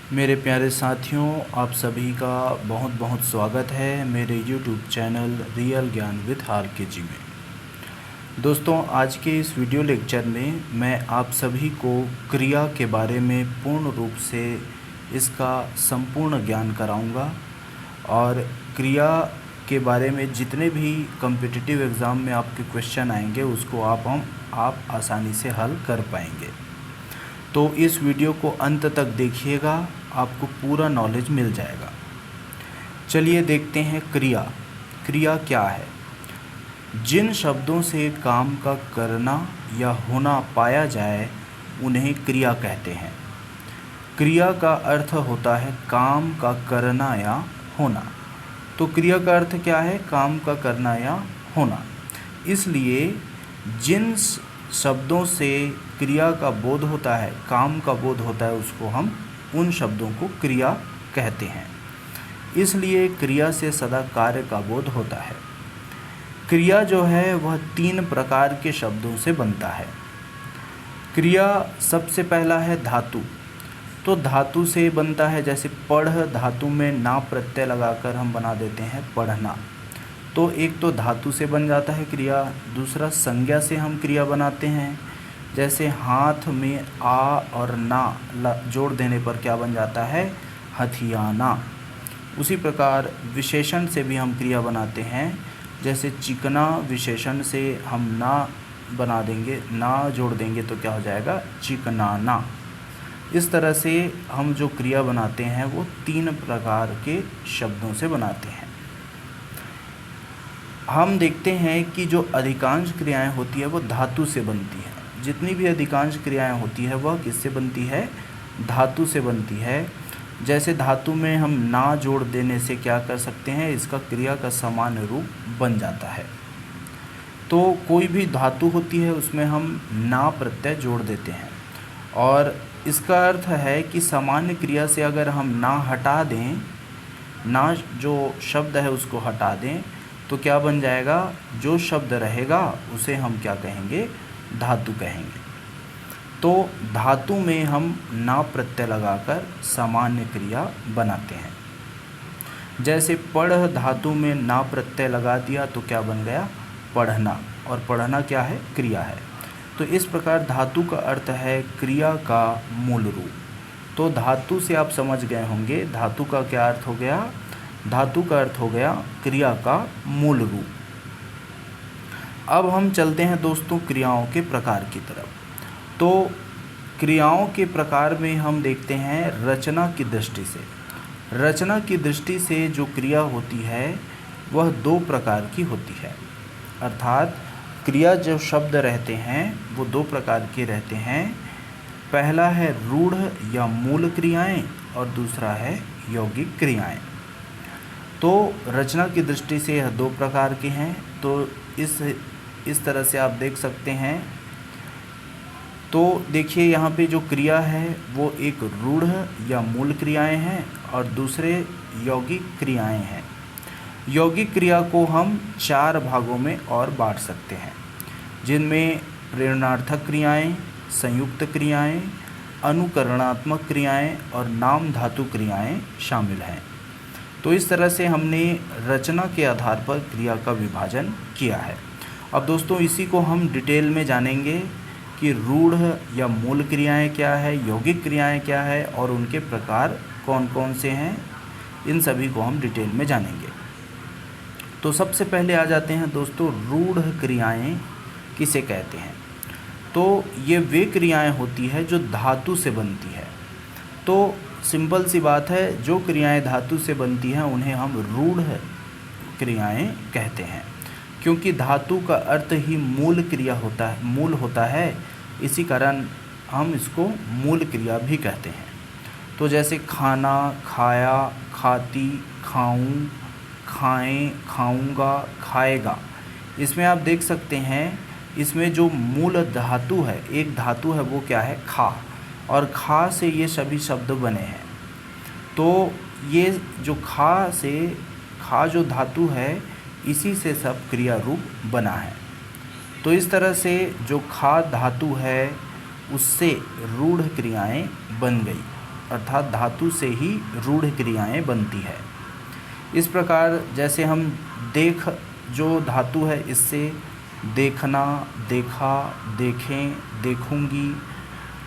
मेरे प्यारे साथियों, आप सभी का बहुत बहुत स्वागत है मेरे YouTube चैनल रियल ज्ञान विद RKG में। दोस्तों, आज के इस वीडियो लेक्चर में मैं आप सभी को क्रिया के बारे में पूर्ण रूप से इसका संपूर्ण ज्ञान कराऊंगा और क्रिया के बारे में जितने भी कॉम्पिटिटिव एग्ज़ाम में आपके क्वेश्चन आएंगे उसको आप आसानी से हल कर पाएंगे। तो इस वीडियो को अंत तक देखिएगा, आपको पूरा नॉलेज मिल जाएगा। चलिए देखते हैं क्रिया। क्रिया क्या है? जिन शब्दों से काम का करना या होना पाया जाए उन्हें क्रिया कहते हैं। क्रिया का अर्थ होता है काम का करना या होना। तो क्रिया का अर्थ क्या है? काम का करना या होना। इसलिए जिन शब्दों से क्रिया का बोध होता है, काम का बोध होता है, उसको हम उन शब्दों को क्रिया कहते हैं। इसलिए क्रिया से सदा कार्य का बोध होता है। क्रिया जो है वह 3 प्रकार के शब्दों से बनता है। क्रिया सबसे पहला है धातु। तो धातु से बनता है, जैसे पढ़ धातु में ना प्रत्यय लगाकर हम बना देते हैं पढ़ना। तो एक तो धातु से बन जाता है क्रिया। दूसरा संज्ञा से हम क्रिया बनाते हैं, जैसे हाथ में आ और ना जोड़ देने पर क्या बन जाता है? हथियाना। उसी प्रकार विशेषण से भी हम क्रिया बनाते हैं, जैसे चिकना विशेषण से हम ना बना देंगे, ना जोड़ देंगे तो क्या हो जाएगा? चिकनाना। इस तरह से हम जो क्रिया बनाते हैं वो 3 प्रकार के शब्दों से बनाते हैं। हम देखते हैं कि जो अधिकांश क्रियाएं होती है वो धातु से बनती है। जितनी भी अधिकांश क्रियाएं होती है वह किससे बनती है? धातु से बनती है। जैसे धातु में हम ना जोड़ देने से क्या कर सकते हैं? इसका क्रिया का सामान्य रूप बन जाता है। तो कोई भी धातु होती है उसमें हम ना प्रत्यय जोड़ देते हैं और इसका अर्थ है कि सामान्य क्रिया से अगर हम ना हटा दें, ना जो शब्द है उसको हटा दें, तो क्या बन जाएगा? जो शब्द रहेगा उसे हम क्या कहेंगे? धातु कहेंगे। तो धातु में हम ना प्रत्यय लगाकर सामान्य क्रिया बनाते हैं। जैसे पढ़ धातु में ना प्रत्यय लगा दिया तो क्या बन गया? पढ़ना। और पढ़ना क्या है? क्रिया है। तो इस प्रकार धातु का अर्थ है क्रिया का मूल रूप। तो धातु से आप समझ गए होंगे धातु का क्या अर्थ हो गया? धातु का अर्थ हो गया क्रिया का मूल रूप। अब हम चलते हैं दोस्तों क्रियाओं के प्रकार की तरफ। तो क्रियाओं के प्रकार में हम देखते हैं रचना की दृष्टि से। रचना की दृष्टि से जो क्रिया होती है वह 2 प्रकार की होती है। अर्थात क्रिया जो शब्द रहते हैं वो 2 प्रकार के रहते हैं। पहला है रूढ़ या मूल क्रियाएं और दूसरा है यौगिक क्रियाएं। तो रचना की दृष्टि से यह 2 प्रकार के हैं। तो इस तरह से आप देख सकते हैं। तो देखिए यहाँ पे जो क्रिया है वो एक रूढ़ या मूल क्रियाएं हैं और दूसरे यौगिक क्रियाएं हैं। यौगिक क्रिया को हम 4 भागों में और बांट सकते हैं, जिनमें प्रेरणार्थक क्रियाएं, संयुक्त क्रियाएं, अनुकरणात्मक क्रियाएं और नाम धातु क्रियाएं शामिल हैं। तो इस तरह से हमने रचना के आधार पर क्रिया का विभाजन किया है। अब दोस्तों इसी को हम डिटेल में जानेंगे कि रूढ़ या मूल क्रियाएं क्या है, यौगिक क्रियाएं क्या है और उनके प्रकार कौन कौन से हैं। इन सभी को हम डिटेल में जानेंगे। तो सबसे पहले आ जाते हैं दोस्तों रूढ़ क्रियाएं किसे कहते हैं। तो ये वे क्रियाएं होती है जो धातु से बनती है। तो सिंपल सी बात है, जो क्रियाएं धातु से बनती हैं उन्हें हम रूढ़ क्रियाएं कहते हैं, क्योंकि धातु का अर्थ ही मूल क्रिया होता है, मूल होता है। इसी कारण हम इसको मूल क्रिया भी कहते हैं। तो जैसे खाना, खाया, खाती, खाऊं, खाएं, खाऊंगा, खाएगा। इसमें आप देख सकते हैं, इसमें जो मूल धातु है, एक धातु है वो क्या है? खा। और खा से ये सभी शब्द बने हैं। तो ये जो खा जो धातु है, इसी से सब क्रिया रूप बना है। तो इस तरह से जो खा धातु है उससे रूढ़ क्रियाएं बन गई। अर्थात धातु से ही रूढ़ क्रियाएं बनती है। इस प्रकार जैसे हम देख जो धातु है इससे देखना, देखा, देखें, देखूंगी,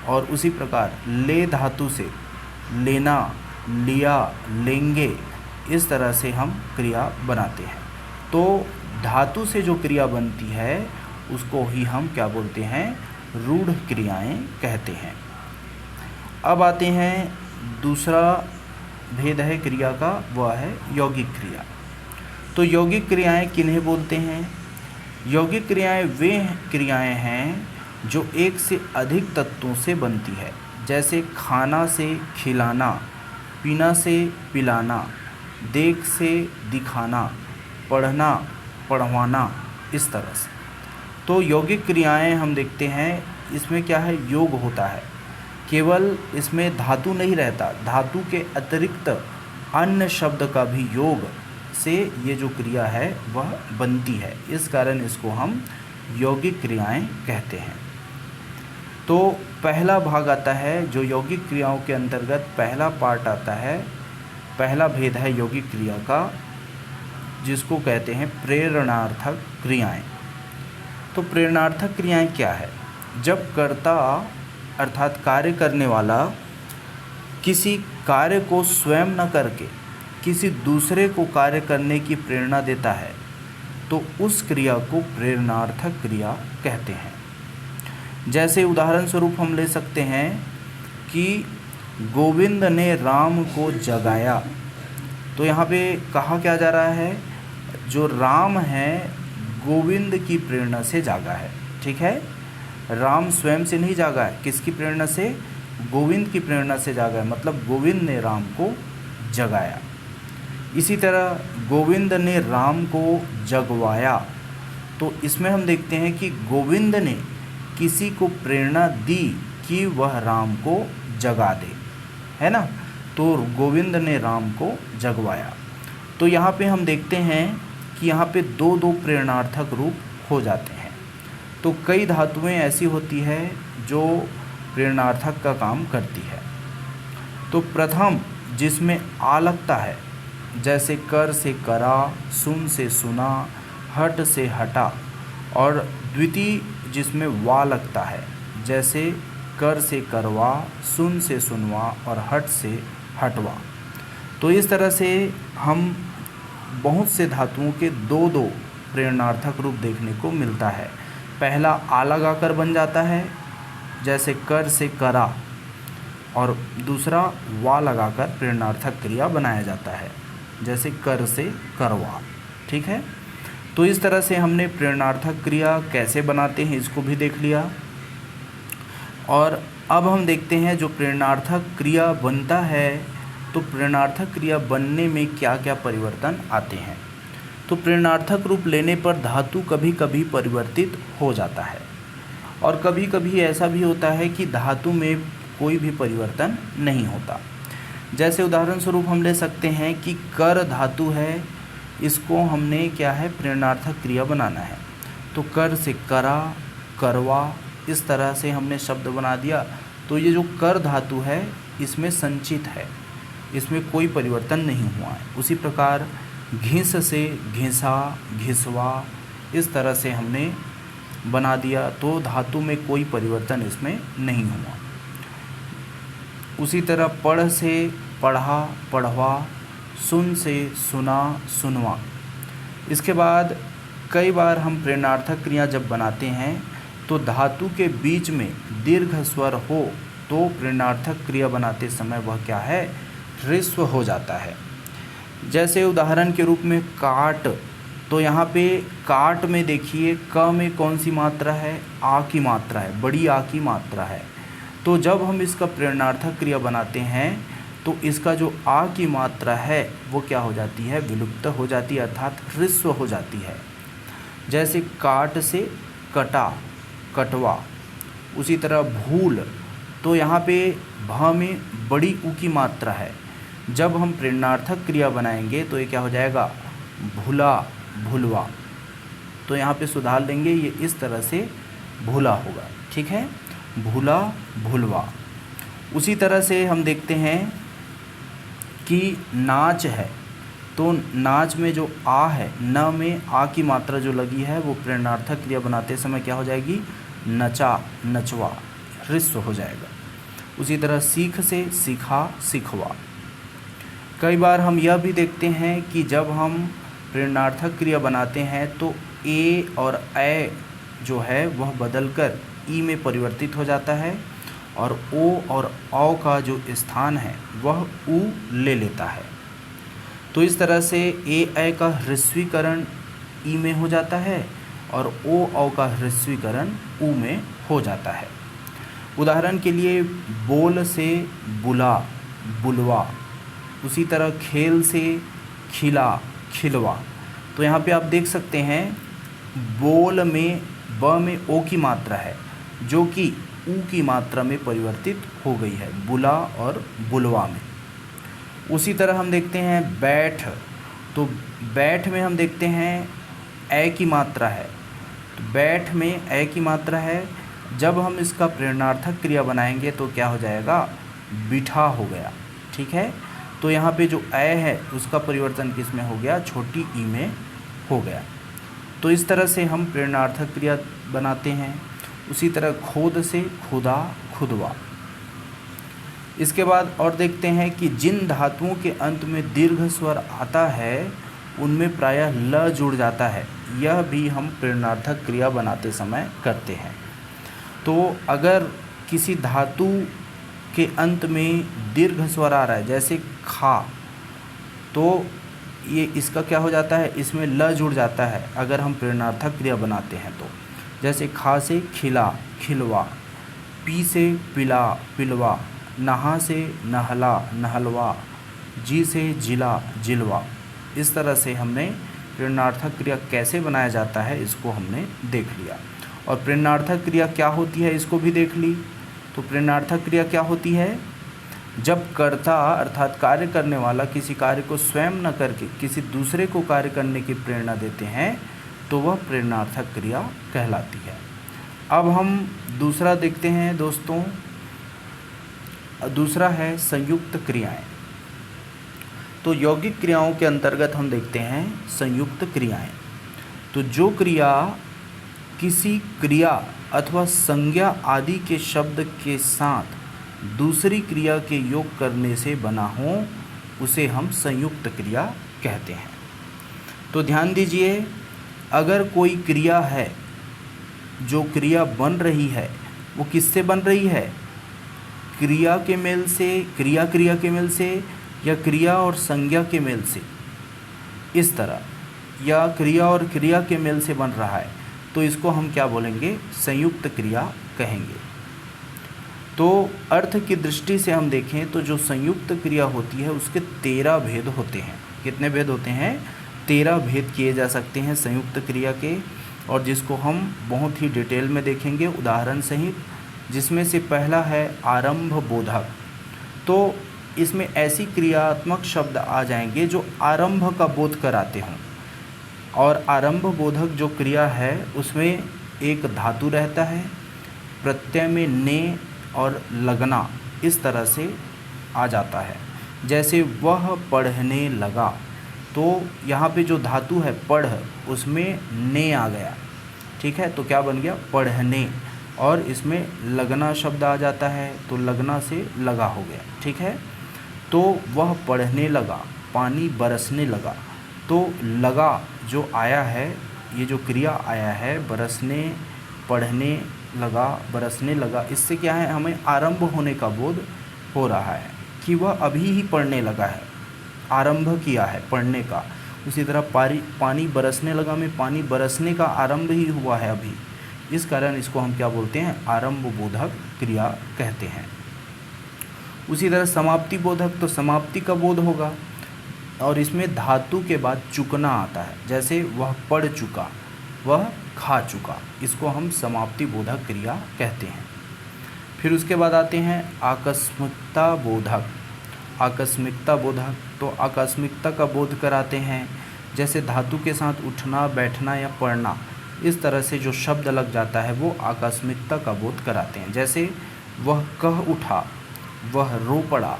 और उसी प्रकार ले धातु से लेना, लिया, लेंगे, इस तरह से हम क्रिया बनाते हैं। तो धातु से जो क्रिया बनती है उसको ही हम क्या बोलते हैं, रूढ़ क्रियाएं कहते हैं। अब आते हैं दूसरा भेद है क्रिया का, वह है यौगिक क्रिया। तो यौगिक क्रियाएं किन्हें बोलते हैं? यौगिक क्रियाएं वे क्रियाएं हैं जो एक से अधिक तत्वों से बनती है, जैसे खाना से खिलाना, पीना से पिलाना, देख से दिखाना, पढ़ना, पढ़वाना, इस तरह से। तो यौगिक क्रियाएं हम देखते हैं इसमें क्या है, योग होता है, केवल इसमें धातु नहीं रहता, धातु के अतिरिक्त अन्य शब्द का भी योग से ये जो क्रिया है वह बनती है, इस कारण इसको हम यौगिक क्रियाएं कहते हैं। तो पहला भाग आता है जो यौगिक क्रियाओं के अंतर्गत पहला पार्ट आता है, पहला भेद है यौगिक क्रिया का, जिसको कहते हैं प्रेरणार्थक क्रियाएं। तो प्रेरणार्थक क्रियाएं क्या है? जब कर्ता अर्थात कार्य करने वाला किसी कार्य को स्वयं न करके किसी दूसरे को कार्य करने की प्रेरणा देता है तो उस क्रिया को प्रेरणार्थक क्रिया कहते हैं। जैसे उदाहरण स्वरूप हम ले सकते हैं कि गोविंद ने राम को जगाया। तो यहाँ पे कहा क्या जा रहा है, जो राम है गोविंद की प्रेरणा से जागा है। ठीक है, राम स्वयं से नहीं जागा है, किसकी प्रेरणा से? गोविंद की प्रेरणा से जागा है, मतलब गोविंद ने राम को जगाया। इसी तरह गोविंद ने राम को जगवाया। तो इसमें हम देखते हैं कि गोविंद ने किसी को प्रेरणा दी कि वह राम को जगा दे, है ना। तो गोविंद ने राम को जगवाया। तो यहाँ पे हम देखते हैं कि यहाँ पे दो दो प्रेरणार्थक रूप हो जाते हैं। तो कई धातुएं ऐसी होती है जो प्रेरणार्थक का काम करती है। तो प्रथम जिसमें आ लगता है, जैसे कर से करा, सुन से सुना, हट से हटा, और द्वितीय जिसमें वा लगता है, जैसे कर से करवा, सुन से सुनवा और हट से हटवा। तो इस तरह से हम बहुत से धातुओं के दो दो प्रेरणार्थक रूप देखने को मिलता है। पहला आ लगाकर बन जाता है, जैसे कर से करा, और दूसरा वा लगाकर प्रेरणार्थक क्रिया बनाया जाता है, जैसे कर से करवा। ठीक है, तो इस तरह से हमने प्रेरणार्थक क्रिया कैसे बनाते हैं इसको भी देख लिया। और अब हम देखते हैं जो प्रेरणार्थक क्रिया बनता है, तो प्रेरणार्थक क्रिया बनने में क्या क्या परिवर्तन आते हैं। तो प्रेरणार्थक रूप लेने पर धातु कभी कभी परिवर्तित हो जाता है, और कभी कभी ऐसा भी होता है कि धातु में कोई भी परिवर्तन नहीं होता। जैसे उदाहरण स्वरूप हम ले सकते हैं कि कर धातु है, इसको हमने क्या है, प्रेरणार्थक क्रिया बनाना है। तो कर से करा, करवा, इस तरह से हमने शब्द बना दिया। तो ये जो कर धातु है इसमें संचित है, इसमें कोई परिवर्तन नहीं हुआ है। उसी प्रकार घिस से घिसा, घिसवा, इस तरह से हमने बना दिया, तो धातु में कोई परिवर्तन इसमें नहीं हुआ। उसी तरह पढ़ से पढ़ा, पढ़वा, सुन से सुना, सुनवा। इसके बाद कई बार हम प्रेरणार्थक क्रिया जब बनाते हैं तो धातु के बीच में दीर्घ स्वर हो तो प्रेरणार्थक क्रिया बनाते समय वह क्या है, ह्रस्व हो जाता है। जैसे उदाहरण के रूप में काट। तो यहाँ पे काट में देखिए क में कौन सी मात्रा है, आ की मात्रा है, बड़ी आ की मात्रा है। तो जब हम इसका प्रेरणार्थक क्रिया बनाते हैं तो इसका जो आ की मात्रा है वो क्या हो जाती है, विलुप्त हो जाती है, अर्थात ह्रस्व हो जाती है। जैसे काट से कटा, कटवा। उसी तरह भूल। तो यहाँ पे भ में बड़ी ऊ की मात्रा है, जब हम प्रेरणार्थक क्रिया बनाएंगे तो ये क्या हो जाएगा, भूला, भूलवा। तो यहाँ पे सुधार देंगे, ये इस तरह से भूला होगा। ठीक है, भूला, भूलवा। उसी तरह से हम देखते हैं कि नाच है, तो नाच में जो आ है, न में आ की मात्रा जो लगी है वो प्रेरणार्थक क्रिया बनाते समय क्या हो जाएगी, नचा, नचवा, ह्रस्व हो जाएगा। उसी तरह सीख से सीखा, सिखवा। कई बार हम यह भी देखते हैं कि जब हम प्रेरणार्थक क्रिया बनाते हैं तो ए और ए जो है वह बदलकर ई में परिवर्तित हो जाता है और ओ और औ का जो स्थान है वह उ ले लेता है। तो इस तरह से ए का ह्रस्वीकरण ई में हो जाता है और ओ औ का ह्रस्वीकरण उ में हो जाता है। उदाहरण के लिए बोल से बुला, बुलवा। उसी तरह खेल से खिला, खिलवा। तो यहाँ पे आप देख सकते हैं बोल में ब में ओ की मात्रा है जो कि उ की मात्रा में परिवर्तित हो गई है, बुला और बुलवा में। उसी तरह हम देखते हैं बैठ, तो बैठ में हम देखते हैं ए की मात्रा है, तो बैठ में ए की मात्रा है। जब हम इसका प्रेरणार्थक क्रिया बनाएंगे तो क्या हो जाएगा, बिठा हो गया। ठीक है, तो यहाँ पे जो ए है उसका परिवर्तन किस में हो गया, छोटी ई में हो गया। तो इस तरह से हम प्रेरणार्थक क्रिया बनाते हैं। उसी तरह खोद से खुदा, खुदवा। इसके बाद और देखते हैं कि जिन धातुओं के अंत में दीर्घ स्वर आता है उनमें प्रायः ल जुड़ जाता है, यह भी हम प्रेरणार्थक क्रिया बनाते समय करते हैं। तो अगर किसी धातु के अंत में दीर्घ स्वर आ रहा है जैसे खा, तो ये इसका क्या हो जाता है, इसमें ल जुड़ जाता है अगर हम प्रेरणार्थक क्रिया बनाते हैं तो। जैसे खा से खिला, खिलवा। पी से पिला, पिलवा। नहा से नहला, नहलवा। जी से जिला, जिलवा। इस तरह से हमने प्रेरणार्थक क्रिया कैसे बनाया जाता है इसको हमने देख लिया। और प्रेरणार्थक क्रिया क्या होती है इसको भी देख ली। तो प्रेरणार्थक क्रिया क्या होती है, जब कर्ता अर्थात कार्य करने वाला किसी कार्य को स्वयं न करके किसी दूसरे को कार्य करने की प्रेरणा देते हैं तो वह प्रेरणार्थक क्रिया कहलाती है। अब हम दूसरा देखते हैं दोस्तों, दूसरा है संयुक्त क्रियाएं। तो यौगिक क्रियाओं के अंतर्गत हम देखते हैं संयुक्त क्रियाएं। तो जो क्रिया किसी क्रिया अथवा संज्ञा आदि के शब्द के साथ दूसरी क्रिया के योग करने से बना हो उसे हम संयुक्त क्रिया कहते हैं। तो ध्यान दीजिए, अगर कोई क्रिया है, जो क्रिया बन रही है वो किससे बन रही है, क्रिया के मेल से, क्रिया क्रिया के मेल से, या क्रिया और संज्ञा के मेल से, इस तरह, या क्रिया और क्रिया के मेल से बन रहा है, तो इसको हम क्या बोलेंगे, संयुक्त क्रिया कहेंगे। तो अर्थ की दृष्टि से हम देखें तो जो संयुक्त क्रिया होती है उसके 13 भेद होते हैं। कितने भेद होते हैं, 13 भेद किए जा सकते हैं संयुक्त क्रिया के, और जिसको हम बहुत ही डिटेल में देखेंगे उदाहरण सहित। जिसमें से पहला है आरंभ बोधक। तो इसमें ऐसी क्रियात्मक शब्द आ जाएंगे जो आरंभ का बोध कराते हों, और आरंभ बोधक जो क्रिया है उसमें एक धातु रहता है, प्रत्यय में ने और लगना इस तरह से आ जाता है। जैसे वह पढ़ने लगा, तो यहाँ पे जो धातु है पढ़, उसमें ने आ गया। ठीक है, तो क्या बन गया, पढ़ने। और इसमें लगना शब्द आ जाता है तो लगना से लगा हो गया। ठीक है, तो वह पढ़ने लगा, पानी बरसने लगा। तो लगा जो आया है, ये जो क्रिया आया है बरसने, पढ़ने लगा, बरसने लगा, इससे क्या है, हमें आरंभ होने का बोध हो रहा है कि वह अभी ही पढ़ने लगा है, आरंभ किया है पढ़ने का। उसी तरह पानी बरसने लगा में पानी बरसने का आरंभ ही हुआ है अभी, इस कारण इसको हम क्या बोलते हैं, आरंभ बोधक क्रिया कहते हैं। उसी तरह समाप्ति बोधक, तो समाप्ति का बोध होगा, और इसमें धातु के बाद चुकना आता है। जैसे वह पढ़ चुका, वह खा चुका, इसको हम समाप्ति बोधक क्रिया कहते हैं। फिर उसके बाद आते हैं आकस्मिकता बोधक। आकस्मिकता बोधक, तो आकस्मिकता का बोध कराते हैं। जैसे धातु के साथ उठना, बैठना या पढ़ना, इस तरह से जो शब्द लग जाता है वो आकस्मिकता का बोध कराते हैं। जैसे वह कह उठा, वह रो पड़ा।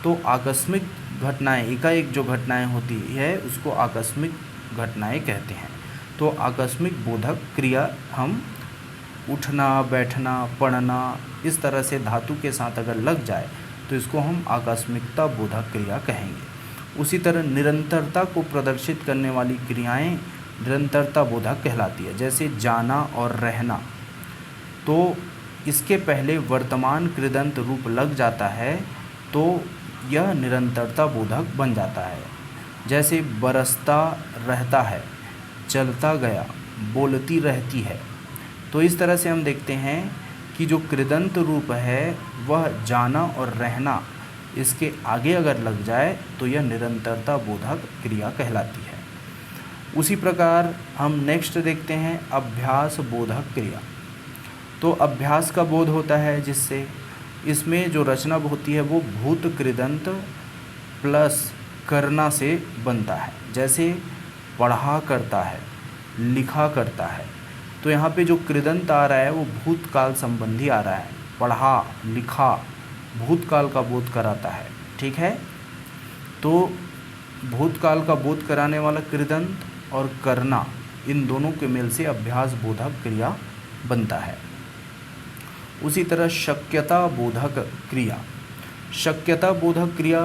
तो आकस्मिक घटनाएं, एकाएक जो घटनाएं होती है उसको आकस्मिक घटनाएं कहते हैं। तो आकस्मिक बोधक क्रिया हम उठना, बैठना, पढ़ना, इस तरह से धातु के साथ अगर लग जाए तो इसको हम आकस्मिकता बोधक क्रिया कहेंगे। उसी तरह निरंतरता को प्रदर्शित करने वाली क्रियाएं निरंतरता बोधक कहलाती है, जैसे जाना और रहना। तो इसके पहले वर्तमान कृदंत रूप लग जाता है तो यह निरंतरता बोधक बन जाता है, जैसे बरसता रहता है, चलता गया, बोलती रहती है। तो इस तरह से हम देखते हैं कि जो कृदंत रूप है वह जाना और रहना इसके आगे अगर लग जाए तो यह निरंतरता बोधक क्रिया कहलाती है। उसी प्रकार हम नेक्स्ट देखते हैं अभ्यास बोधक क्रिया। तो अभ्यास का बोध होता है जिससे इसमें जो रचना होती है वो भूत कृदंत प्लस करना से बनता है, जैसे पढ़ा करता है, लिखा करता है। तो यहाँ पे जो कृदंत आ रहा है वो भूतकाल संबंधी आ रहा है, पढ़ा, लिखा, भूतकाल का बोध कराता है। ठीक है, तो भूतकाल का बोध कराने वाला कृदंत और करना, इन दोनों के मेल से अभ्यास बोधक क्रिया बनता है। उसी तरह शक्यता बोधक क्रिया। शक्यता बोधक क्रिया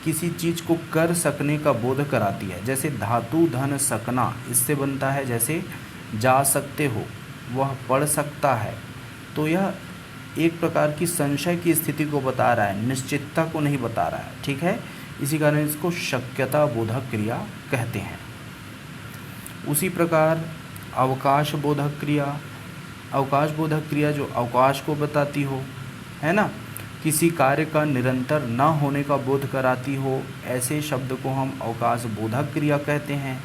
किसी चीज़ को कर सकने का बोध कराती है, जैसे धातु धन सकना इससे बनता है, जैसे जा सकते हो, वह पढ़ सकता है। तो यह एक प्रकार की संशय की स्थिति को बता रहा है, निश्चितता को नहीं बता रहा है। ठीक है, इसी कारण इसको शक्यता बोधक क्रिया कहते हैं। उसी प्रकार अवकाश बोधक क्रिया। अवकाश बोधक क्रिया जो अवकाश को बताती हो, है ना, किसी कार्य का निरंतर न होने का बोध कराती हो, ऐसे शब्द को हम अवकाश बोधक क्रिया कहते हैं।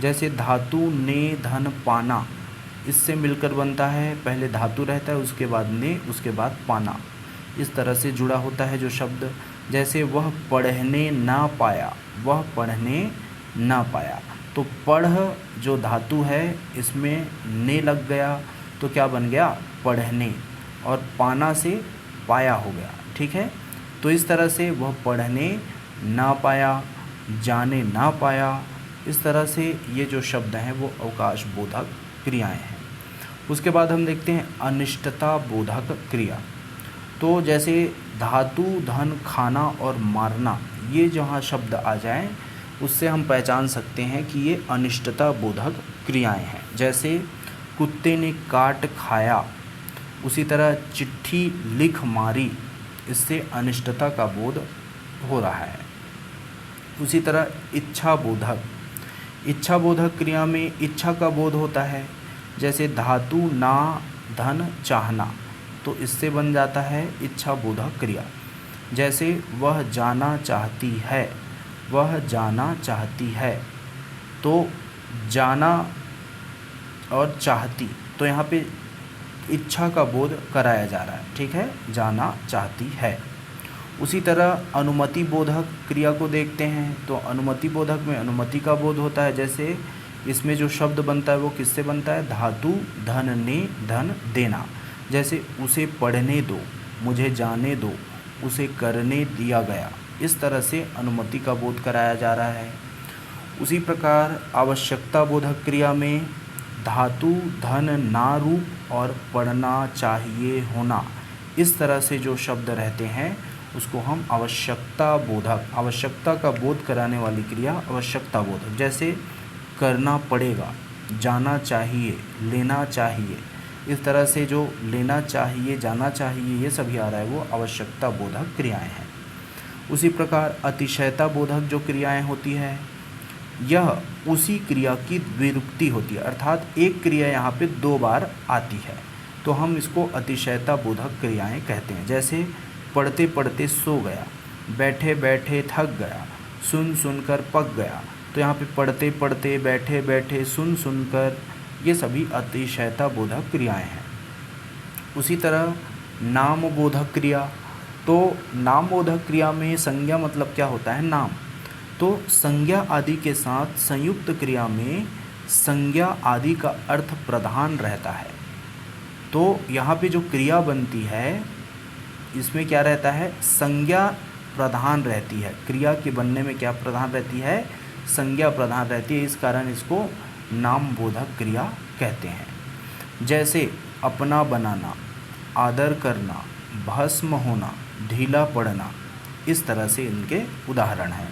जैसे धातु ने धन पाना, इससे मिलकर बनता है, पहले धातु रहता है उसके बाद ने, उसके बाद पाना, इस तरह से जुड़ा होता है जो शब्द। जैसे वह पढ़ने ना पाया, वह पढ़ने ना पाया। तो पढ़ जो धातु है इसमें ने लग गया तो क्या बन गया, पढ़ने, और पाना से पाया हो गया। ठीक है, तो इस तरह से वह पढ़ने ना पाया, जाने ना पाया, इस तरह से ये जो शब्द हैं वो अवकाश बोधक क्रियाएं हैं। उसके बाद हम देखते हैं अनिष्टता बोधक क्रिया। तो जैसे धातु धन खाना और मारना, ये जहाँ शब्द आ जाएं उससे हम पहचान सकते हैं कि ये अनिष्टता बोधक क्रियाएं हैं। जैसे कुत्ते ने काट खाया, उसी तरह चिट्ठी लिख मारी, इससे अनिष्टता का बोध हो रहा है। उसी तरह इच्छा बोधक। इच्छा बोधक क्रिया में इच्छा का बोध होता है, जैसे धातु ना धन चाहना, तो इससे बन जाता है इच्छा बोधक क्रिया। जैसे वह जाना चाहती है, वह जाना चाहती है। तो जाना और चाहती, तो यहाँ पे इच्छा का बोध कराया जा रहा है। ठीक है, जाना चाहती है। उसी तरह अनुमति बोधक क्रिया को देखते हैं। तो अनुमति बोधक में अनुमति का बोध होता है, जैसे इसमें जो शब्द बनता है वो किससे बनता है, धातु धन ने धन देना। जैसे उसे पढ़ने दो, मुझे जाने दो, उसे करने दिया गया, इस तरह से अनुमति का बोध कराया जा रहा है। उसी प्रकार आवश्यकता बोधक क्रिया में धातु धन ना रूप और पढ़ना चाहिए होना, इस तरह से जो शब्द रहते हैं उसको हम आवश्यकता बोधक, आवश्यकता का बोध कराने वाली क्रिया आवश्यकता बोधक। जैसे करना पड़ेगा, जाना चाहिए, लेना चाहिए, इस तरह से जो लेना चाहिए, जाना चाहिए, ये सभी आ रहा है वो आवश्यकता बोधक क्रियाएं हैं। उसी प्रकार अतिशयता बोधक जो क्रियाएं होती है, यह उसी क्रिया की द्विरुक्ति होती है, अर्थात एक क्रिया यहाँ पे दो बार आती है, तो हम इसको अतिशयता बोधक क्रियाएं कहते हैं। जैसे पढ़ते पढ़ते सो गया, बैठे बैठे थक गया, सुन सुनकर पक गया। तो यहाँ पे पढ़ते पढ़ते, बैठे बैठे, सुन सुनकर, ये सभी अतिशयता बोधक क्रियाएं हैं। उसी तरह नाम बोधक क्रिया। तो नाम बोधक क्रिया में संज्ञा मतलब क्या होता है, नाम। तो संज्ञा आदि के साथ संयुक्त क्रिया में संज्ञा आदि का अर्थ प्रधान रहता है। तो यहाँ पे जो क्रिया बनती है इसमें क्या रहता है, संज्ञा प्रधान रहती है। क्रिया के बनने में क्या प्रधान रहती है, संज्ञा प्रधान रहती है। इस कारण इसको नामबोधक क्रिया कहते हैं। जैसे अपना बनाना, आदर करना, भस्म होना, ढीला पड़ना, इस तरह से इनके उदाहरण हैं।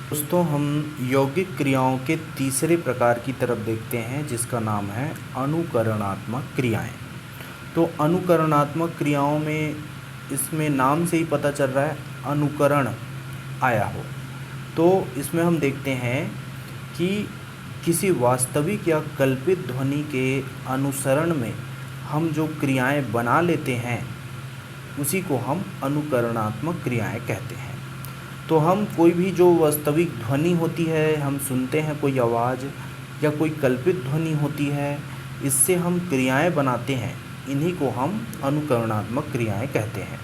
दोस्तों हम यौगिक क्रियाओं के तीसरे प्रकार की तरफ देखते हैं, जिसका नाम है अनुकरणात्मक क्रियाएं। तो अनुकरणात्मक क्रियाओं में, इसमें नाम से ही पता चल रहा है अनुकरण आया हो। तो इसमें हम देखते हैं कि किसी वास्तविक या कल्पित ध्वनि के अनुसरण में हम जो क्रियाएं बना लेते हैं, उसी को हम अनुकरणात्मक क्रियाएं कहते हैं। तो हम कोई भी जो वास्तविक ध्वनि होती है, हम सुनते हैं कोई आवाज़ या कोई कल्पित ध्वनि होती है, इससे हम क्रियाएं बनाते हैं, इन्हीं को हम अनुकरणात्मक क्रियाएं कहते हैं।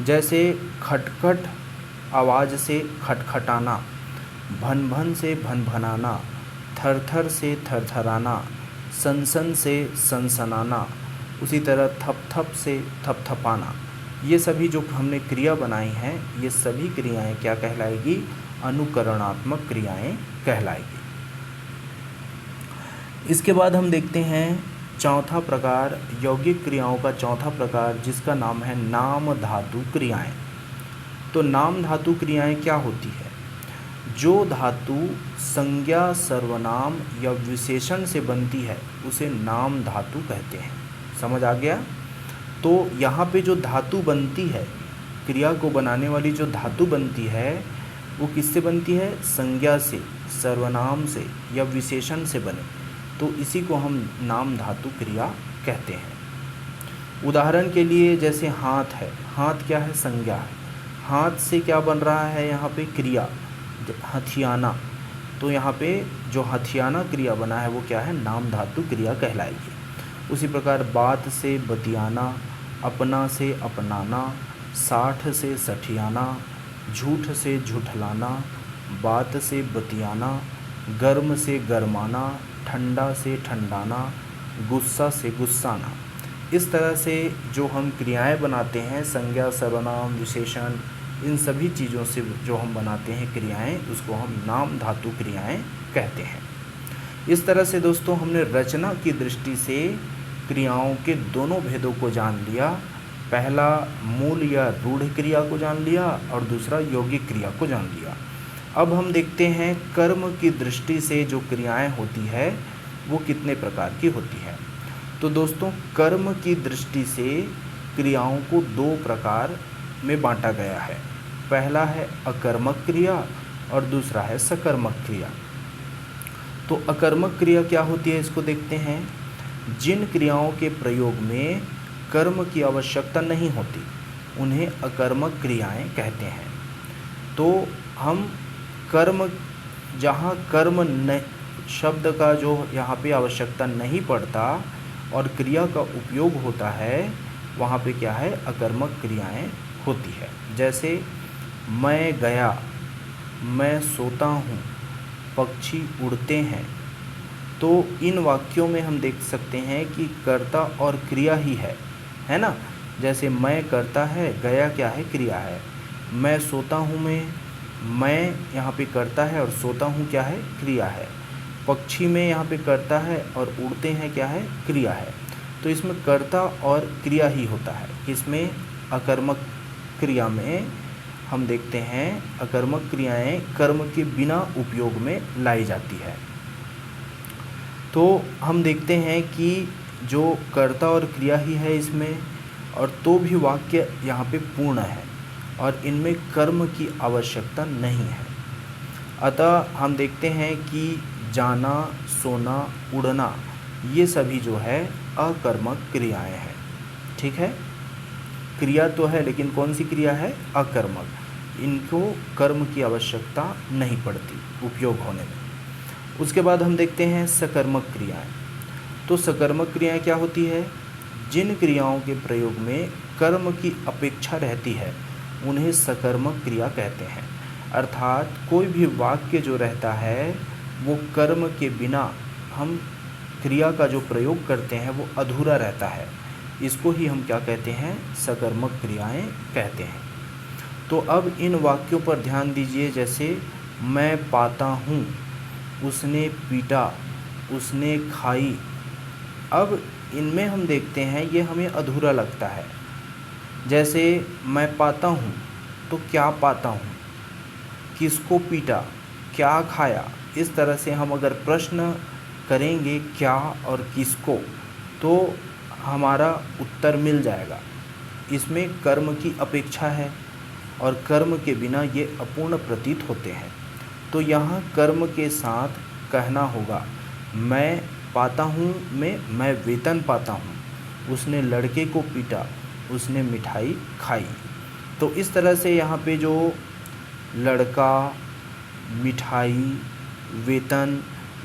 जैसे खटखट आवाज़ से खटखटाना, भन भन से भनभनाना, थरथर से थरथराना, सनसन से सनसनाना, उसी तरह थप थप से थपथपाना, ये सभी जो हमने क्रिया बनाई हैं, ये सभी क्रियाएं क्या कहलाएगी, अनुकरणात्मक क्रियाएं कहलाएगी। इसके बाद हम देखते हैं चौथा प्रकार, यौगिक क्रियाओं का चौथा प्रकार, जिसका नाम है नाम धातु क्रियाएं। तो नाम धातु क्रियाएं क्या होती है, जो धातु संज्ञा, सर्वनाम या विशेषण से बनती है, उसे नाम धातु कहते हैं। समझ आ गया। तो यहाँ पे जो धातु बनती है, क्रिया को बनाने वाली जो धातु बनती है, वो किससे बनती है, संज्ञा से, सर्वनाम से या विशेषण से बने, तो इसी को हम नाम धातु क्रिया कहते हैं। उदाहरण के लिए जैसे हाथ है, हाथ क्या है, संज्ञा है। हाथ से क्या बन रहा है यहाँ पे, क्रिया, हथियाना। तो यहाँ पे जो हथियाना क्रिया बना है वो क्या है, नाम धातु क्रिया कहलाएगी। उसी प्रकार बात से बतियाना, अपना से अपनाना, साठ से सठियाना, झूठ से झुठलाना, बात से बतियाना, गर्म से गरमाना, ठंडा से ठंडाना, गुस्सा से गुस्साना। इस तरह से जो हम क्रियाएं बनाते हैं, संज्ञा, सर्वनाम, विशेषण, इन सभी चीज़ों से जो हम बनाते हैं क्रियाएं, उसको हम नाम धातु क्रियाएं कहते हैं। इस तरह से दोस्तों हमने रचना की दृष्टि से क्रियाओं के दोनों भेदों को जान लिया। पहला मूल या रूढ़ क्रिया को जान लिया और दूसरा यौगिक क्रिया को जान लिया। अब हम देखते हैं कर्म की दृष्टि से जो क्रियाएं होती है वो कितने प्रकार की होती है। तो दोस्तों कर्म की दृष्टि से क्रियाओं को दो प्रकार में बांटा गया है। पहला है अकर्मक क्रिया और दूसरा है सकर्मक क्रिया। तो अकर्मक क्रिया क्या होती है, इसको देखते हैं। जिन क्रियाओं के प्रयोग में कर्म की आवश्यकता नहीं होती, उन्हें अकर्मक क्रियाएं कहते हैं। तो हम कर्म, जहाँ कर्म न शब्द का जो यहाँ पे आवश्यकता नहीं पड़ता और क्रिया का उपयोग होता है, वहाँ पे क्या है, अकर्मक क्रियाएं होती है। जैसे मैं गया, मैं सोता हूँ, पक्षी उड़ते हैं। तो इन वाक्यों में हम देख सकते हैं कि कर्ता और क्रिया ही है ना। जैसे मैं कर्ता है, गया क्या है, क्रिया है। मैं सोता हूँ में मैं यहाँ पे कर्ता है और सोता हूँ क्या है, क्रिया है। पक्षी में यहाँ पे कर्ता है और उड़ते हैं क्या है, क्रिया है। तो इसमें कर्ता और क्रिया ही होता है। इसमें अकर्मक क्रिया में हम देखते हैं अकर्मक क्रियाएं कर्म के बिना उपयोग में लाई जाती है। तो हम देखते हैं कि जो कर्ता और क्रिया ही है इसमें, और तो भी वाक्य यहाँ पे पूर्ण है और इनमें कर्म की आवश्यकता नहीं है। अतः हम देखते हैं कि जाना, सोना, उड़ना, ये सभी जो है अकर्मक क्रियाएं हैं। ठीक है, क्रिया तो है लेकिन कौन सी क्रिया है, अकर्मक। इनको कर्म की आवश्यकता नहीं पड़ती उपयोग होने में। उसके बाद हम देखते हैं सकर्मक क्रियाएं। तो सकर्मक क्रियाएं क्या होती है, जिन क्रियाओं के प्रयोग में कर्म की अपेक्षा रहती है उन्हें सकर्मक क्रिया कहते हैं। अर्थात कोई भी वाक्य जो रहता है वो कर्म के बिना हम क्रिया का जो प्रयोग करते हैं वो अधूरा रहता है। इसको ही हम क्या कहते हैं, सकर्मक क्रियाएं कहते हैं। तो अब इन वाक्यों पर ध्यान दीजिए, जैसे मैं पाता हूँ, उसने पीटा, उसने खाई। अब इनमें हम देखते हैं ये हमें अधूरा लगता है। जैसे मैं पाता हूँ, तो क्या पाता हूँ, किसको पीटा, क्या खाया। इस तरह से हम अगर प्रश्न करेंगे क्या और किसको, तो हमारा उत्तर मिल जाएगा। इसमें कर्म की अपेक्षा है और कर्म के बिना ये अपूर्ण प्रतीत होते हैं। तो यहाँ कर्म के साथ कहना होगा, मैं पाता हूँ में मैं वेतन पाता हूँ, उसने लड़के को पीटा, उसने मिठाई खाई। तो इस तरह से यहाँ पे जो लड़का, मिठाई, वेतन,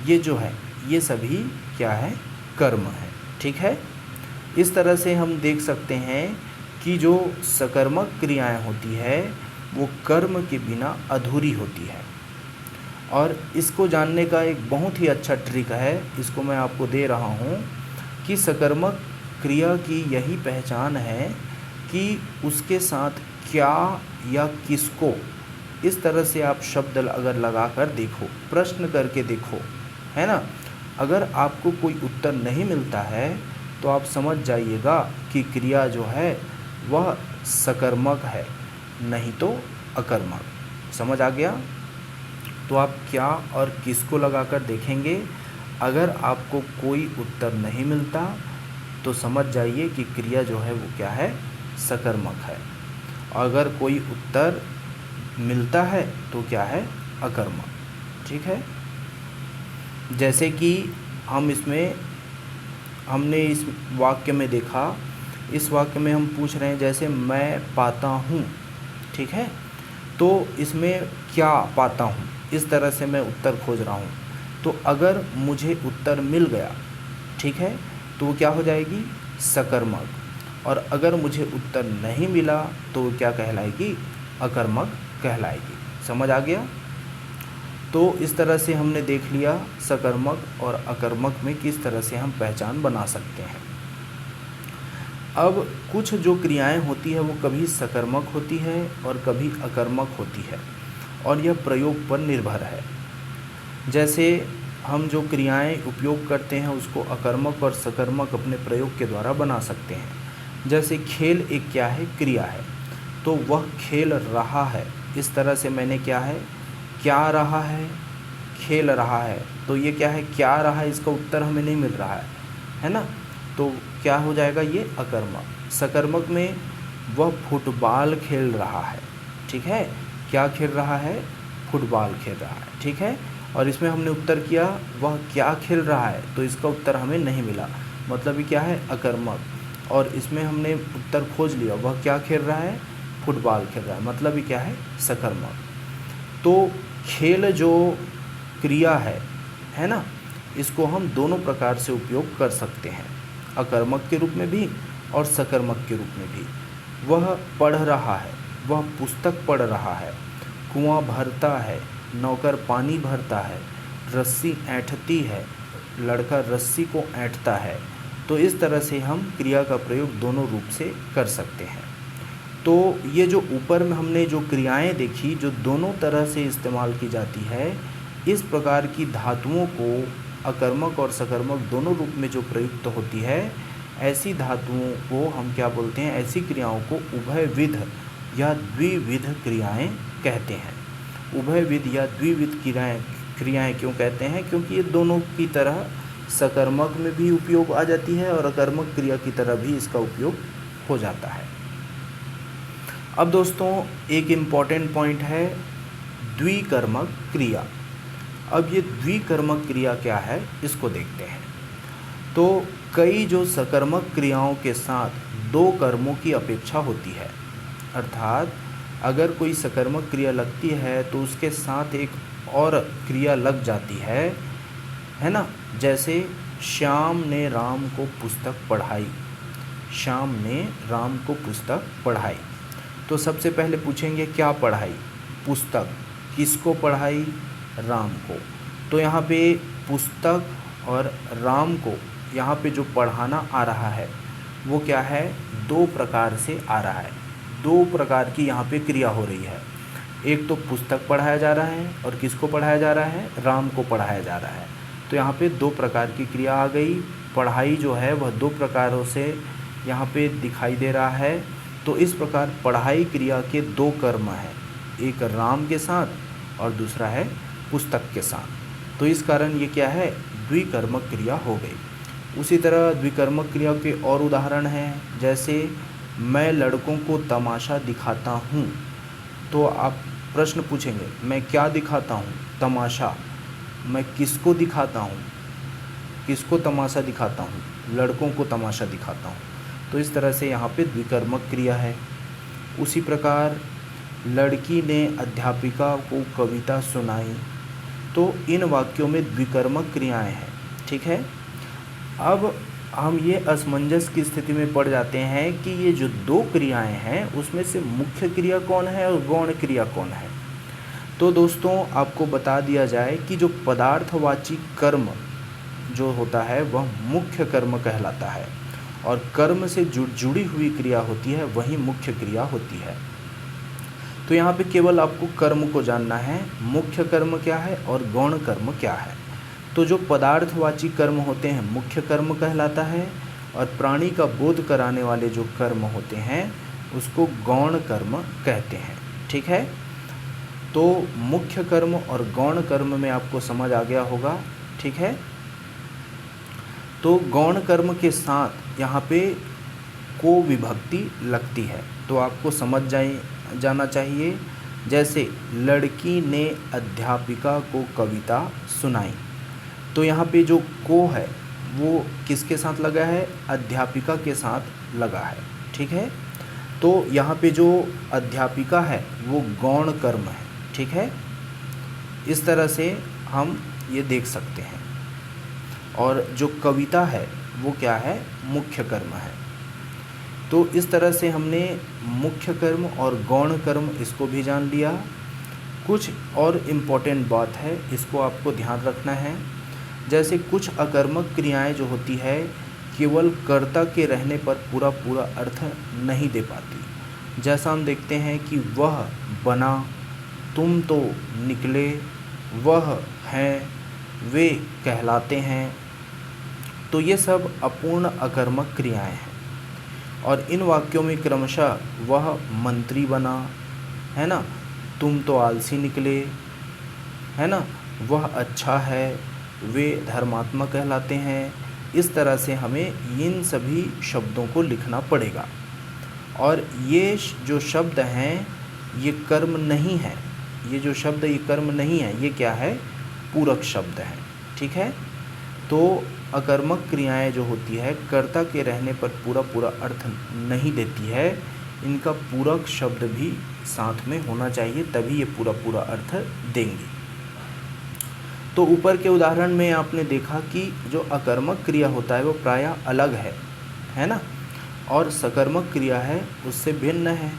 ये जो है ये सभी क्या है, कर्म है। ठीक है। इस तरह से हम देख सकते हैं कि जो सकर्मक क्रियाएं होती है वो कर्म के बिना अधूरी होती है। और इसको जानने का एक बहुत ही अच्छा ट्रिक है, इसको मैं आपको दे रहा हूँ कि सकर्मक क्रिया की यही पहचान है कि उसके साथ क्या या किसको, इस तरह से आप शब्द अगर लगा कर देखो, प्रश्न करके देखो, है ना। अगर आपको कोई उत्तर नहीं मिलता है तो आप समझ जाइएगा कि क्रिया जो है वह सकर्मक है, नहीं तो अकर्मक। समझ आ गया। तो आप क्या और किसको लगाकर देखेंगे। अगर आपको कोई उत्तर नहीं मिलता तो समझ जाइए कि क्रिया जो है वो क्या है, सकर्मक है। अगर कोई उत्तर मिलता है तो क्या है, अकर्मक। ठीक है। जैसे कि हमने इस वाक्य में देखा, इस वाक्य में हम पूछ रहे हैं जैसे मैं पाता हूँ, ठीक है। तो इसमें क्या पाता हूँ, इस तरह से मैं उत्तर खोज रहा हूँ। तो अगर मुझे उत्तर मिल गया, ठीक है, तो वो क्या हो जाएगी, सकर्मक। और अगर मुझे उत्तर नहीं मिला तो वो क्या कहलाएगी, अकर्मक कहलाएगी। समझ आ गया। तो इस तरह से हमने देख लिया सकर्मक और अकर्मक में किस तरह से हम पहचान बना सकते हैं। अब कुछ जो क्रियाएं होती है वो कभी सकर्मक होती है और कभी अकर्मक होती है, और यह प्रयोग पर निर्भर है। जैसे हम जो क्रियाएं उपयोग करते हैं उसको अकर्मक और सकर्मक अपने प्रयोग के द्वारा बना सकते हैं। जैसे खेल एक क्या है, क्रिया है, तो वह खेल रहा है। इस तरह से मैंने क्या है, क्या रहा है, खेल रहा है। तो ये क्या है, क्या रहा है, इसका उत्तर हमें नहीं मिल रहा है ना। तो क्या हो जाएगा, ये अकर्मक। सकर्मक में वह फुटबॉल खेल रहा है, ठीक है। क्या खेल रहा है, फुटबॉल खेल रहा है, ठीक है। और इसमें हमने उत्तर किया वह क्या खेल रहा है, तो इसका उत्तर हमें नहीं मिला, मतलब ये क्या है, अकर्मक। और इसमें हमने उत्तर खोज लिया वह क्या खेल रहा है, फुटबॉल खेल रहा है, मतलब ये क्या है, सकर्मक। तो खेल जो क्रिया है ना, इसको हम दोनों प्रकार से उपयोग कर सकते हैं, अकर्मक के रूप में भी और सकर्मक के रूप में भी। वह पढ़ रहा है, वह पुस्तक पढ़ रहा है, कुआं भरता है, नौकर पानी भरता है, रस्सी ऐंठती है, लड़का रस्सी को ऐंठता है। तो इस तरह से हम क्रिया का प्रयोग दोनों रूप से कर सकते हैं। तो ये जो ऊपर में हमने जो क्रियाएं देखी जो दोनों तरह से इस्तेमाल की जाती है, इस प्रकार की धातुओं को अकर्मक और सकर्मक दोनों रूप में जो प्रयुक्त होती है, ऐसी धातुओं को हम क्या बोलते हैं, ऐसी क्रियाओं को उभयविध या द्विविध क्रियाएं कहते हैं। उभयविध या द्विविध क्रियाएं क्यों कहते हैं, क्योंकि ये दोनों की तरह सकर्मक में भी उपयोग आ जाती है और अकर्मक क्रिया की तरह भी इसका उपयोग हो जाता है। अब दोस्तों एक इम्पॉर्टेंट पॉइंट है, द्विकर्मक क्रिया। अब ये द्विकर्मक क्रिया क्या है, इसको देखते हैं। तो कई जो सकर्मक क्रियाओं के साथ दो कर्मों की अपेक्षा होती है, अर्थात अगर कोई सकर्मक क्रिया लगती है तो उसके साथ एक और क्रिया लग जाती है ना। जैसे श्याम ने राम को पुस्तक पढ़ाई, श्याम ने राम को पुस्तक पढ़ाई। तो सबसे पहले पूछेंगे क्या पढ़ाई, पुस्तक। किसको पढ़ाई, राम को। तो यहाँ पे पुस्तक और राम को यहाँ पे जो पढ़ाना आ रहा है वो क्या है, दो प्रकार से आ रहा है। दो प्रकार की यहाँ पे क्रिया हो रही है। एक तो पुस्तक पढ़ाया जा रहा है और किसको पढ़ाया जा रहा है, राम को पढ़ाया जा रहा है। तो यहाँ पे दो प्रकार की क्रिया आ गई। पढ़ाई जो है वह दो प्रकारों से यहाँ पे दिखाई दे रहा है। तो इस प्रकार पढ़ाई क्रिया के दो कर्म हैं, एक राम के साथ और दूसरा है पुस्तक के साथ। तो इस कारण ये क्या है, द्विकर्मक क्रिया हो गई। उसी तरह द्विकर्मक क्रिया के और उदाहरण हैं, जैसे मैं लड़कों को तमाशा दिखाता हूँ। तो आप प्रश्न पूछेंगे, मैं क्या दिखाता हूँ, तमाशा। मैं किसको दिखाता हूँ, किसको तमाशा दिखाता हूँ, लड़कों को तमाशा दिखाता हूँ। तो इस तरह से यहाँ पे द्विकर्मक क्रिया है। उसी प्रकार लड़की ने अध्यापिका को कविता सुनाई। तो इन वाक्यों में द्विकर्मक क्रियाएं हैं। ठीक है। अब हम ये असमंजस की स्थिति में पड़ जाते हैं कि ये जो दो क्रियाएं हैं उसमें से मुख्य क्रिया कौन है और गौण क्रिया कौन है। तो दोस्तों आपको बता दिया जाए कि जो पदार्थवाची कर्म जो होता है वह मुख्य कर्म कहलाता है, और कर्म से जुड़ी हुई क्रिया होती है वही मुख्य क्रिया होती है। तो यहाँ पे केवल आपको कर्म को जानना है, मुख्य कर्म क्या है और गौण कर्म क्या है। तो जो पदार्थवाची कर्म होते हैं मुख्य कर्म कहलाता है, और प्राणी का बोध कराने वाले जो कर्म होते हैं उसको गौण कर्म कहते हैं। ठीक है। तो मुख्य कर्म और गौण कर्म में आपको समझ आ गया होगा। ठीक है। तो गौण कर्म के साथ यहाँ पे को विभक्ति लगती है, तो आपको समझ जाना चाहिए। जैसे लड़की ने अध्यापिका को कविता सुनाई। तो यहाँ पे जो को है वो किसके साथ लगा है, अध्यापिका के साथ लगा है। ठीक है। तो यहाँ पे जो अध्यापिका है वो गौण कर्म है। ठीक है। इस तरह से हम ये देख सकते हैं। और जो कविता है वो क्या है, मुख्य कर्म है। तो इस तरह से हमने मुख्य कर्म और गौण कर्म इसको भी जान लिया। कुछ और इम्पोर्टेंट बात है, इसको आपको ध्यान रखना है। जैसे कुछ अकर्मक क्रियाएं जो होती है केवल कर्ता के रहने पर पूरा पूरा अर्थ नहीं दे पाती। जैसा हम देखते हैं कि वह बना, तुम तो निकले, वह हैं, वे कहलाते हैं। तो ये सब अपूर्ण अकर्मक क्रियाएं हैं, और इन वाक्यों में क्रमशः वह मंत्री बना, है ना, तुम तो आलसी निकले, है ना, वह अच्छा है, वे धर्मात्मा कहलाते हैं। इस तरह से हमें इन सभी शब्दों को लिखना पड़ेगा। और ये जो शब्द हैं ये कर्म नहीं है, ये जो शब्द ये कर्म नहीं है, ये क्या है, पूरक शब्द है। ठीक है। तो अकर्मक क्रियाएं जो होती है कर्ता के रहने पर पूरा पूरा अर्थ नहीं देती है, इनका पूरक शब्द भी साथ में होना चाहिए, तभी ये पूरा पूरा अर्थ देंगे। तो ऊपर के उदाहरण में आपने देखा कि जो अकर्मक क्रिया होता है वो प्रायः अलग है ना, और सकर्मक क्रिया है उससे भिन्न है।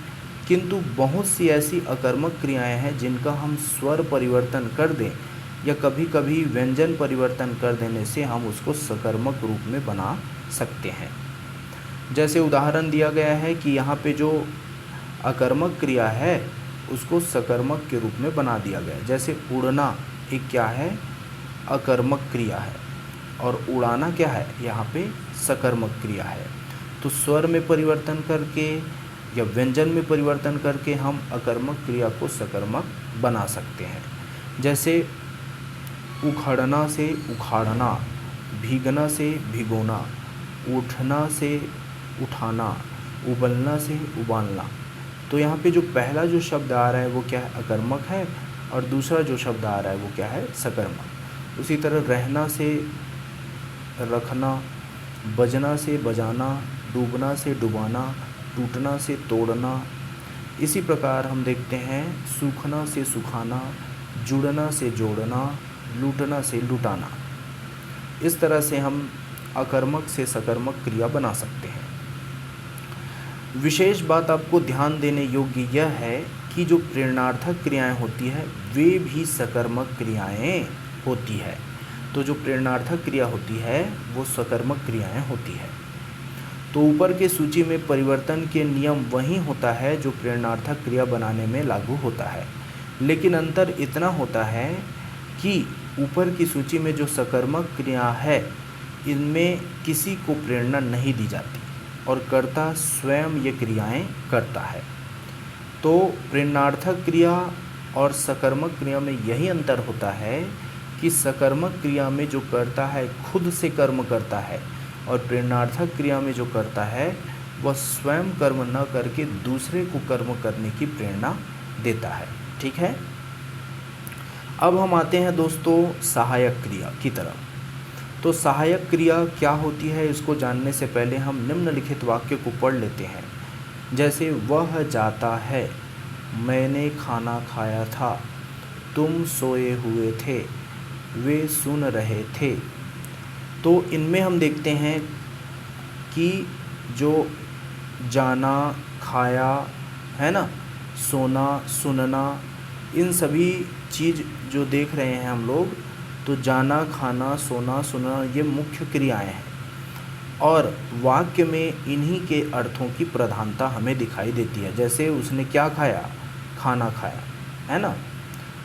किंतु बहुत सी ऐसी अकर्मक क्रियाएं हैं जिनका हम स्वर परिवर्तन कर दें या कभी कभी व्यंजन परिवर्तन कर देने से हम उसको सकर्मक रूप में बना सकते हैं। जैसे उदाहरण दिया गया है कि यहाँ पे जो अकर्मक क्रिया है उसको सकर्मक के रूप में बना दिया गया है। जैसे उड़ना एक क्या है, अकर्मक क्रिया है, और उड़ाना क्या है, यहाँ पे सकर्मक क्रिया है। तो स्वर में परिवर्तन करके या व्यंजन में परिवर्तन करके हम अकर्मक क्रिया को सकर्मक बना सकते हैं। जैसे उखड़ना से उखाड़ना, भीगना से भिगोना, उठना से उठाना, उबलना से उबालना। तो यहाँ पे जो पहला जो शब्द आ रहा है वो क्या है, अकर्मक है, और दूसरा जो शब्द आ रहा है वो क्या है, सकर्मक। उसी तरह रहना से रखना, बजना से बजाना, डूबना से डुबाना, टूटना से तोड़ना। इसी प्रकार हम देखते हैं सूखना से सुखाना, जुड़ना से जोड़ना, लूटना से लुटाना। इस तरह से हम अकर्मक से सकर्मक क्रिया बना सकते हैं। विशेष बात आपको ध्यान देने योग्य यह है कि जो प्रेरणार्थक क्रियाएं होती है वे भी सकर्मक क्रियाएं होती है। तो जो प्रेरणार्थक क्रिया होती है वो सकर्मक क्रियाएं होती है। तो ऊपर के सूची में परिवर्तन के नियम वही होता है जो प्रेरणार्थक क्रिया बनाने में लागू होता है, लेकिन अंतर इतना होता है कि ऊपर की सूची में जो सकर्मक क्रिया है इनमें किसी को प्रेरणा नहीं दी जाती और कर्ता स्वयं ये क्रियाएं करता है। तो प्रेरणार्थक क्रिया और सकर्मक क्रिया में यही अंतर होता है कि सकर्मक क्रिया में जो कर्ता है खुद से कर्म करता है और प्रेरणार्थक क्रिया में जो करता है वह स्वयं कर्म न करके दूसरे को कर्म करने की प्रेरणा देता है। ठीक है, अब हम आते हैं दोस्तों सहायक क्रिया की तरफ। तो सहायक क्रिया क्या होती है इसको जानने से पहले हम निम्नलिखित वाक्य को पढ़ लेते हैं। जैसे वह जाता है, मैंने खाना खाया था, तुम सोए हुए थे, वे सुन रहे थे। तो इनमें हम देखते हैं कि जो जाना, खाया है ना, सोना, सुनना, इन सभी चीज़ जो देख रहे हैं हम लोग, तो जाना, खाना, सोना, सुनना ये मुख्य क्रियाएं हैं और वाक्य में इन्हीं के अर्थों की प्रधानता हमें दिखाई देती है। जैसे उसने क्या खाया, खाना खाया, है ना।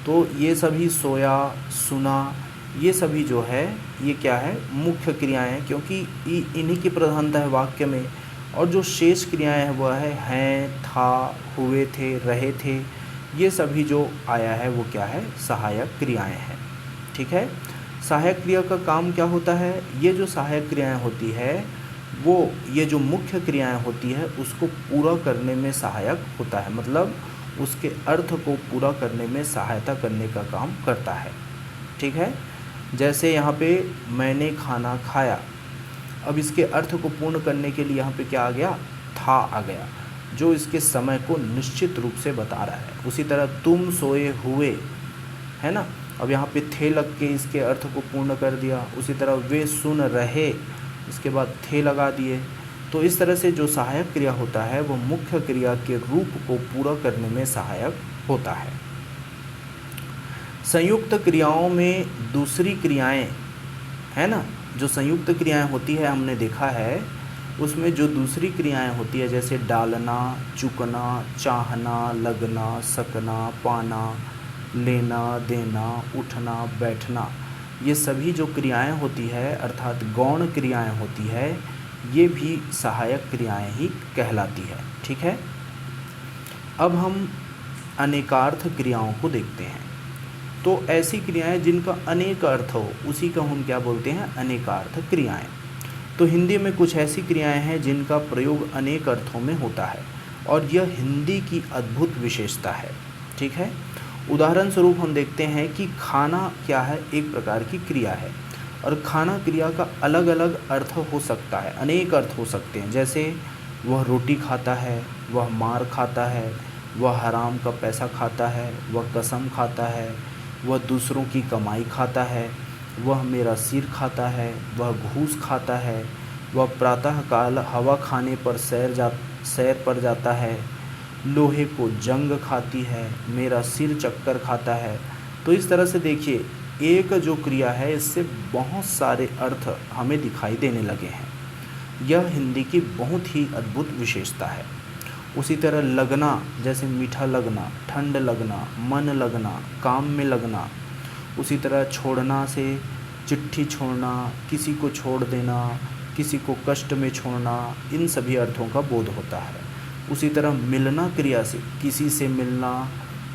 तो ये सभी सोया, सुना, ये सभी जो है ये क्या है, मुख्य क्रियाएं हैं, क्योंकि इन्हीं की प्रधानता है वाक्य में। और जो शेष क्रियाएं हैं वह है हैं, था, हुए थे, रहे थे, ये सभी जो आया है वो क्या है, सहायक क्रियाएं हैं। ठीक है, सहायक क्रिया का काम क्या होता है, ये जो सहायक क्रियाएं होती है वो ये जो मुख्य क्रियाएं होती है उसको पूरा करने में सहायक होता है, मतलब उसके अर्थ को पूरा करने में सहायता करने का काम करता है। ठीक है, जैसे यहाँ पे मैंने खाना खाया, अब इसके अर्थ को पूर्ण करने के लिए यहाँ पे क्या आ गया, था आ गया, जो इसके समय को निश्चित रूप से बता रहा है। उसी तरह तुम सोए हुए, है ना, अब यहाँ पे थे लग के इसके अर्थ को पूर्ण कर दिया। उसी तरह वे सुन रहे, इसके बाद थे लगा दिए। तो इस तरह से जो सहायक क्रिया होता है वो मुख्य क्रिया के रूप को पूरा करने में सहायक होता है। संयुक्त क्रियाओं में दूसरी क्रियाएं, है ना, जो संयुक्त क्रियाएं होती है हमने देखा है उसमें जो दूसरी क्रियाएं होती है जैसे डालना, चुकना, चाहना, लगना, सकना, पाना, लेना, देना, उठना, बैठना, ये सभी जो क्रियाएं होती है अर्थात गौण क्रियाएं होती है ये भी सहायक क्रियाएं ही कहलाती है। ठीक है, अब हम अनेकार्थ क्रियाओं को देखते हैं। तो ऐसी क्रियाएं जिनका अनेक अर्थ हो उसी का हम क्या बोलते हैं, अनेकार्थ क्रियाएं। तो हिंदी में कुछ ऐसी क्रियाएं हैं जिनका प्रयोग अनेक अर्थों में होता है और यह हिंदी की अद्भुत विशेषता है। ठीक है, उदाहरण स्वरूप हम देखते हैं कि खाना क्या है, एक प्रकार की क्रिया है और खाना क्रिया का अलग अलग अर्थ हो सकता है, अनेक अर्थ हो सकते हैं। जैसे वह रोटी खाता है, वह मार खाता है, वह हराम का पैसा खाता है, वह कसम खाता है, वह दूसरों की कमाई खाता है, वह मेरा सिर खाता है, वह घूस खाता है, वह प्रातःकाल हवा खाने पर सैर पर जाता है, लोहे को जंग खाती है, मेरा सिर चक्कर खाता है। तो इस तरह से देखिए एक जो क्रिया है इससे बहुत सारे अर्थ हमें दिखाई देने लगे हैं। यह हिंदी की बहुत ही अद्भुत विशेषता है। उसी तरह लगना, जैसे मीठा लगना, ठंड लगना, मन लगना, काम में लगना। उसी तरह छोड़ना से चिट्ठी छोड़ना, किसी को छोड़ देना, किसी को कष्ट में छोड़ना, इन सभी अर्थों का बोध होता है। उसी तरह मिलना क्रिया से किसी से मिलना,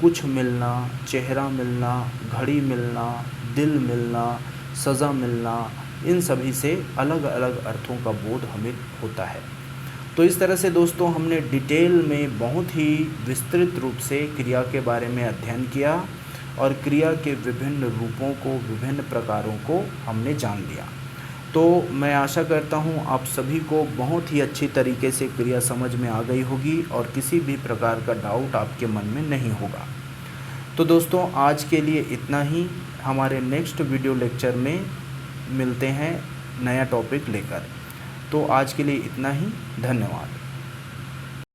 कुछ मिलना, चेहरा मिलना, घड़ी मिलना, दिल मिलना, सज़ा मिलना, इन सभी से अलग अलग अर्थों का बोध हमें होता है। तो इस तरह से दोस्तों हमने डिटेल में बहुत ही विस्तृत रूप से क्रिया के बारे में अध्ययन किया और क्रिया के विभिन्न रूपों को, विभिन्न प्रकारों को हमने जान लिया। तो मैं आशा करता हूँ आप सभी को बहुत ही अच्छी तरीके से क्रिया समझ में आ गई होगी और किसी भी प्रकार का डाउट आपके मन में नहीं होगा। तो दोस्तों आज के लिए इतना ही। हमारे नेक्स्ट वीडियो लेक्चर में मिलते हैं नया टॉपिक लेकर। तो आज के लिए इतना ही, धन्यवाद।